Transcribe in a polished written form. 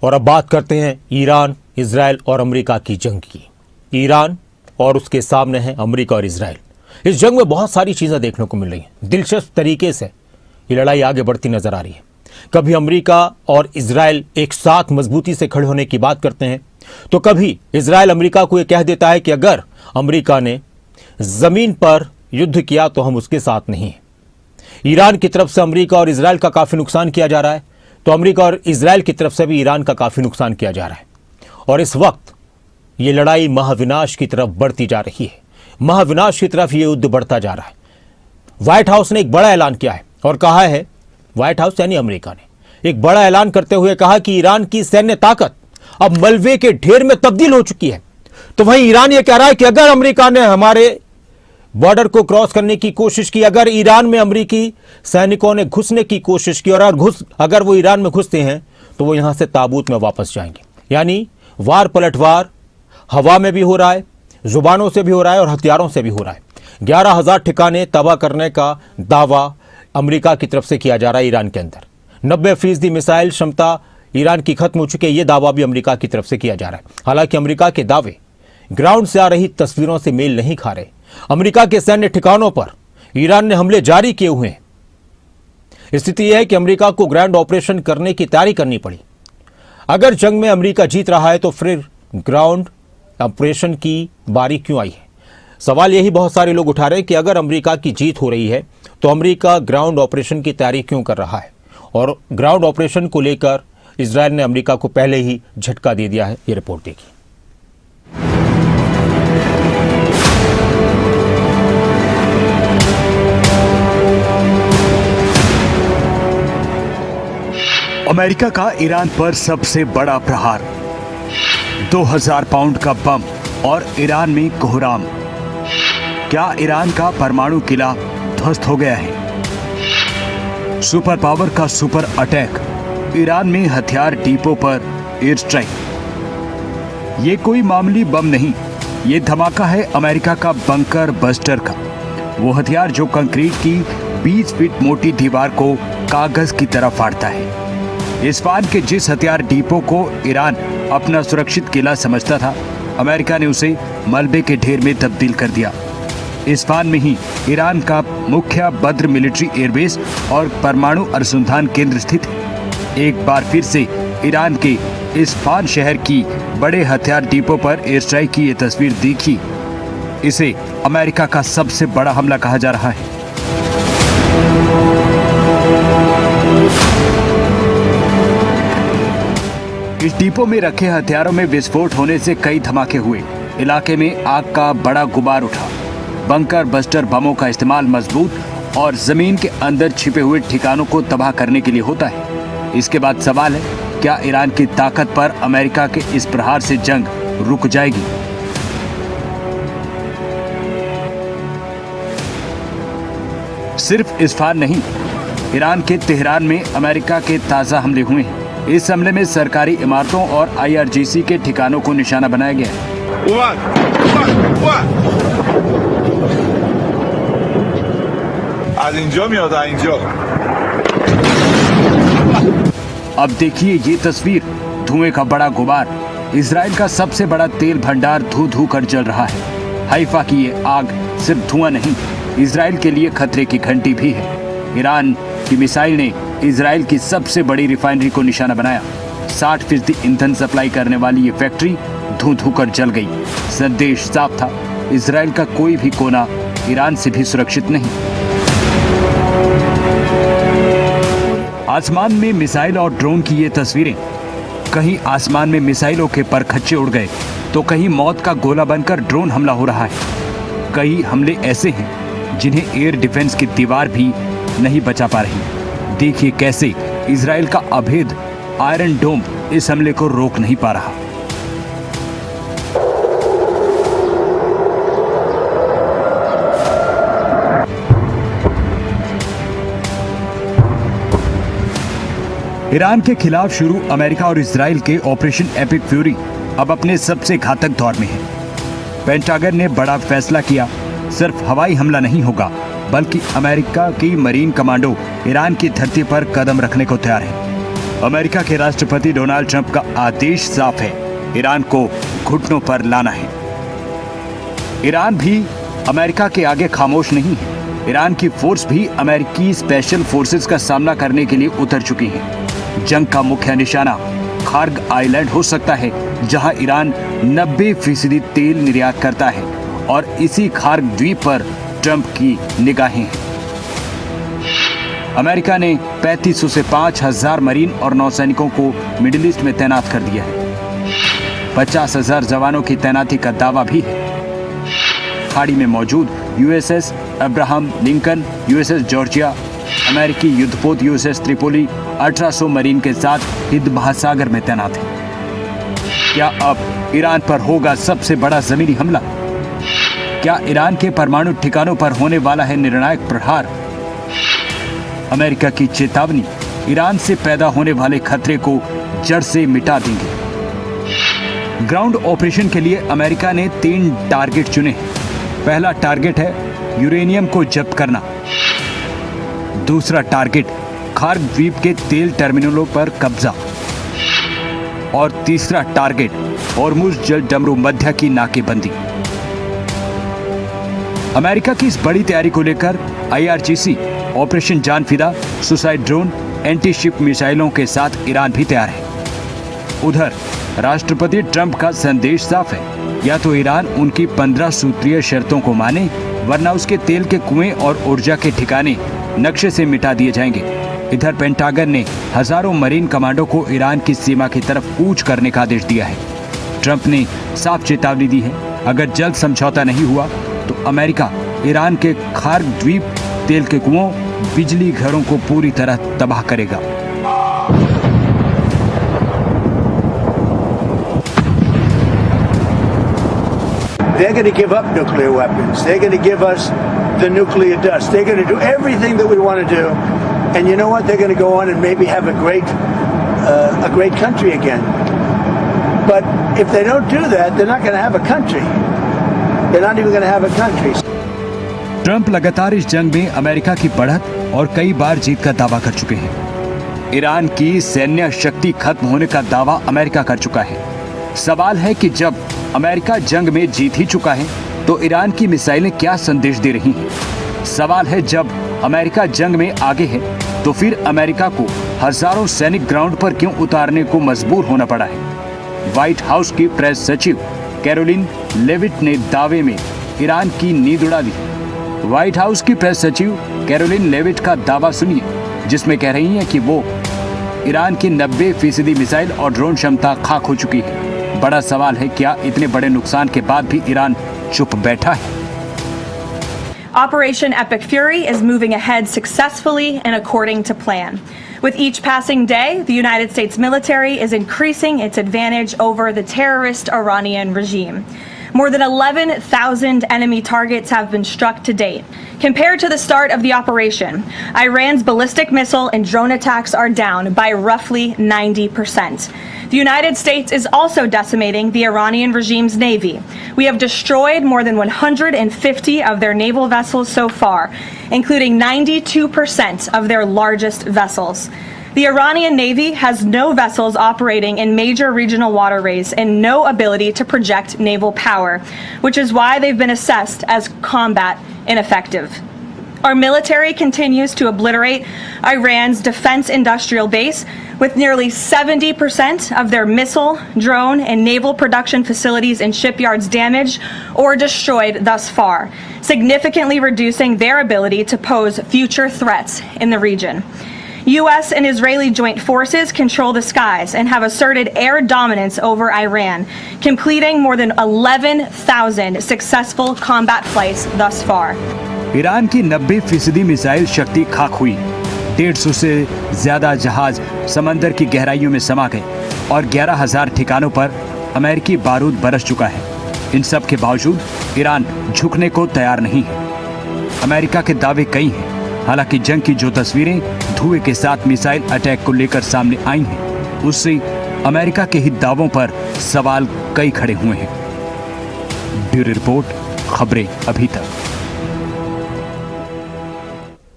और अब बात करते हैं ईरान, इजराइल और अमेरिका की जंग की। ईरान और उसके सामने है अमेरिका और इजराइल। इस जंग में बहुत सारी चीज़ें देखने को मिल रही हैं। दिलचस्प तरीके से ये लड़ाई आगे बढ़ती नजर आ रही है। कभी अमेरिका और इजराइल एक साथ मजबूती से खड़े होने की बात करते हैं, तो कभी इजराइल अमेरिका को यह कह देता है कि अगर अमेरिका ने जमीन पर युद्ध किया तो हम उसके साथ नहीं हैं। ईरान की तरफ से अमेरिका और इजराइल का काफी नुकसान किया जा रहा है, तो अमेरिका और इजराइल की तरफ से भी ईरान का काफी नुकसान किया जा रहा है। और इस वक्त ये लड़ाई महाविनाश की तरफ बढ़ती जा रही है। महाविनाश की तरफ ये युद्ध बढ़ता जा रहा है। व्हाइट हाउस ने एक बड़ा ऐलान किया है और कहा है, व्हाइट हाउस यानी अमेरिका ने एक बड़ा ऐलान करते हुए कहा कि ईरान की सैन्य ताकत अब मलबे के ढेर में तब्दील हो चुकी है। तो वहीं ईरान यह कह रहा है कि अगर अमेरिका ने हमारे बॉर्डर को क्रॉस करने की कोशिश की, अगर ईरान में अमेरिकी सैनिकों ने घुसने की कोशिश की और अगर वो ईरान में घुसते हैं तो वो यहां से ताबूत में वापस जाएंगे। यानी वार पलटवार हवा में भी हो रहा है, जुबानों से भी हो रहा है और हथियारों से भी हो रहा है। 11,000 ठिकाने तबाह करने का दावा अमेरिका की तरफ से किया जा रहा है ईरान के अंदर। 90% मिसाइल क्षमता ईरान की खत्म हो चुकी है, यह दावा भी अमेरिका की तरफ से किया जा रहा है। हालांकि अमेरिका के दावे ग्राउंड से आ रही तस्वीरों से मेल नहीं खा रहे। अमेरिका के सैन्य ठिकानों पर ईरान ने हमले जारी किए हुए हैं। स्थिति यह है कि अमेरिका को ग्राउंड ऑपरेशन करने की तैयारी करनी पड़ी। अगर जंग में अमेरिका जीत रहा है तो फिर ग्राउंड ऑपरेशन की बारी क्यों आई है? सवाल यही बहुत सारे लोग उठा रहे हैं कि अगर अमेरिका की जीत हो रही है तो अमेरिका ग्राउंड ऑपरेशन की तैयारी क्यों कर रहा है? और ग्राउंड ऑपरेशन को लेकर इजराइल ने अमेरिका को पहले ही झटका दे दिया है। ये रिपोर्ट देखिए। अमेरिका का ईरान पर सबसे बड़ा प्रहार, 2000 पाउंड का बम और ईरान में कोहराम। क्या ईरान का परमाणु किला ध्वस्त हो गया है? सुपर पावर का सुपर अटैक, ईरान में हथियार डिपो पर एयर स्ट्राइक। ये कोई मामूली बम नहीं, ये धमाका है अमेरिका का बंकर बस्टर का। वो हथियार जो कंक्रीट की 20 फीट मोटी दीवार को कागज की तरह फाड़ता है। इस्फान के जिस हथियार डिपो को ईरान अपना सुरक्षित किला समझता था, अमेरिका ने उसे मलबे के ढेर में तब्दील कर दिया। इस्फान में ही ईरान का मुख्य बद्र मिलिट्री एयरबेस और परमाणु अनुसंधान केंद्र स्थित है। एक बार फिर से ईरान के इस्फान शहर की बड़े हथियार डिपो पर एयर स्ट्राइक की ये तस्वीर देखी। इसे अमेरिका का सबसे बड़ा हमला कहा जा रहा है। इस डिपो में रखे हथियारों में विस्फोट होने से कई धमाके हुए। इलाके में आग का बड़ा गुबार उठा। बंकर बस्टर बमों का इस्तेमाल मजबूत और जमीन के अंदर छिपे हुए ठिकानों को तबाह करने के लिए होता है। इसके बाद सवाल है, क्या ईरान की ताकत पर अमेरिका के इस प्रहार से जंग रुक जाएगी? सिर्फ इस्फान नहीं, ईरान के तेहरान में अमेरिका के ताजा हमले हुए हैं। इस हमले में सरकारी इमारतों और IRGC के ठिकानों को निशाना बनाया गया है। अब देखिए ये तस्वीर, धुएं का बड़ा गुबार। इजराइल का सबसे बड़ा तेल भंडार धू धू कर जल रहा है। हाइफा की ये आग सिर्फ धुआं नहीं, इजराइल के लिए खतरे की घंटी भी है। ईरान की मिसाइल ने इजराइल की सबसे बड़ी रिफाइनरी को निशाना बनाया। 60% ईंधन सप्लाई करने वाली ये फैक्ट्री धू धू कर जल गई। संदेश साफ था, इजराइल का कोई भी कोना ईरान से भी सुरक्षित नहीं। आसमान में मिसाइल और ड्रोन की ये तस्वीरें, कहीं आसमान में मिसाइलों के परखच्चे उड़ गए तो कहीं मौत का गोला बनकर ड्रोन हमला हो रहा है। कई हमले ऐसे हैं जिन्हें एयर डिफेंस की दीवार भी नहीं बचा पा रही। देखिए कैसे इजराइल का अभेद आयरन डोम इस हमले को रोक नहीं पा रहा। ईरान के खिलाफ शुरू अमेरिका और इजराइल के ऑपरेशन एपिक फ्यूरी अब अपने सबसे घातक दौर में है। पेंटागन ने बड़ा फैसला किया, सिर्फ हवाई हमला नहीं होगा बल्कि अमेरिका की मरीन कमांडो ईरान की धरती पर कदम रखने को तैयार है। अमेरिका के राष्ट्रपति डोनाल्ड ट्रंप का आदेश साफ है, ईरान को घुटनों पर लाना है। ईरान भी अमेरिका के आगे खामोश नहीं है। ईरान की फोर्स भी अमेरिकी स्पेशल फोर्सेस का सामना करने के लिए उतर चुकी है। जंग का मुख्य निशाना खार्ग आइलैंड हो सकता है, जहां ईरान 90% तेल निर्यात करता है और इसी खार्ग द्वीप पर ट्रंप की निगाहें हैं। अमेरिका ने 3500 से 5000 मरीन और नौसैनिकों को मिडिल ईस्ट में तैनात कर दिया है। 50,000 जवानों की तैनाती का दावा भी है। खाड़ी में मौजूद USS Abraham Lincoln, USS Georgia, अमेरिकी युद्धपोत यूएसएस त्रिपोली 1800 मरीन के साथ हिंद महासागर में तैनात है। क्या अब ईरान पर होगा सबसे बड़ा जमीनी हमला? क्या ईरान के परमाणु ठिकानों पर होने वाला है निर्णायक प्रहार? अमेरिका की चेतावनी ईरान से पैदा होने वाले खतरे को जड़ से मिटा देंगे। ग्राउंड ऑपरेशन के लिए अमेरिका ने 3 टारगेट चुने हैं। पहला टारगेट है यूरेनियम को जब्त करना। दूसरा टारगेट खार्ग द्वीप के तेल टर्मिनलों पर कब्जा। और तीसरा टारगेट हॉर्मुज जल डमरू मध्य की नाकेबंदी। अमेरिका की इस बड़ी तैयारी को लेकर IRGC, ऑपरेशन जान फिदा, सुसाइड ड्रोन, एंटी शिप मिसाइलों के साथ ईरान भी तैयार है। उधर राष्ट्रपति ट्रंप का संदेश साफ है, या तो ईरान उनकी 15 सूत्रीय शर्तों को माने, वरना उसके तेल के कुएं और ऊर्जा के ठिकाने नक्शे से मिटा दिए जाएंगे। इधर पेंटागन ने हजारों मरीन कमांडो को ईरान की सीमा की तरफ कूच करने का आदेश दिया है। ट्रंप ने साफ चेतावनी दी है, अगर जल्द समझौता नहीं हुआ तो अमेरिका ईरान के खार्ग द्वीप, तेल के कुओं, बिजली घरों को पूरी तरह तबाह करेगा। They're going to give up nuclear weapons. They're going to give us the nuclear dust. They're going to do everything that we want to do. And you know what? They're going to go on and maybe have a great country again. But if they don't do that, they're not going to have a country. They're not even going to have a country. Trump लगातार इस जंग में America की बढ़त और कई बार जीत का दावा कर चुके हैं। ईरान की सैन्य शक्ति खत्म होने का दावा अमेरिका कर चुका है। सवाल है कि जब अमेरिका जंग में जीत ही चुका है तो ईरान की मिसाइलें क्या संदेश दे रही हैं? सवाल है, जब अमेरिका जंग में आगे है तो फिर अमेरिका को हजारों सैनिक ग्राउंड पर क्यों उतारने को मजबूर होना पड़ा है? व्हाइट हाउस की प्रेस सचिव कैरोलिन लेविट ने दावे में ईरान की नींद उड़ा दी। व्हाइट हाउस की प्रेस सचिव कैरोलिन लेविट का दावा सुनिए, जिसमें कह रही हैं कि वो ईरान की 90% मिसाइल और ड्रोन क्षमता खाक हो चुकी है। बड़ा सवाल है, क्या इतने बड़े नुकसान के बाद भी ईरान चुप बैठा है? Operation Epic Fury is moving ahead successfully and according to plan. With each passing day, the United States military is increasing its advantage over the terrorist Iranian regime. More than 11,000 enemy targets have been struck to date. Compared to the start of the operation, Iran's ballistic missile and drone attacks are down by roughly 90%. The United States is also decimating the Iranian regime's navy. We have destroyed more than 150 of their naval vessels so far, including 92% of their largest vessels. The Iranian Navy has no vessels operating in major regional waterways and no ability to project naval power, which is why they've been assessed as combat ineffective. Our military continues to obliterate Iran's defense industrial base, with nearly 70% of their missile, drone, and naval production facilities and shipyards damaged or destroyed thus far, significantly reducing their ability to pose future threats in the region. U.S. and Israeli joint forces control the skies and have asserted air dominance over Iran, completing more than 11,000 successful combat flights thus far. Iran की 90% missile शक्ति खाक हुई। 150 से ज्यादा जहाज समंदर की गहराइयों में समा गए और 11,000 ठिकानों पर अमेरिकी बारूद बरस चुका है। इन सब के बावजूद ईरान झुकने को तैयार नहीं है। अमेरिका के दावे कई हैं, हालांकि जंग की जो तस्वीरें धुएं के साथ मिसाइल अटैक को लेकर सामने आई हैं, उससे अमेरिका के ही दावों पर सवाल कई खड़े हुए हैं। ब्यूरो रिपोर्ट, खबरें अभी तक।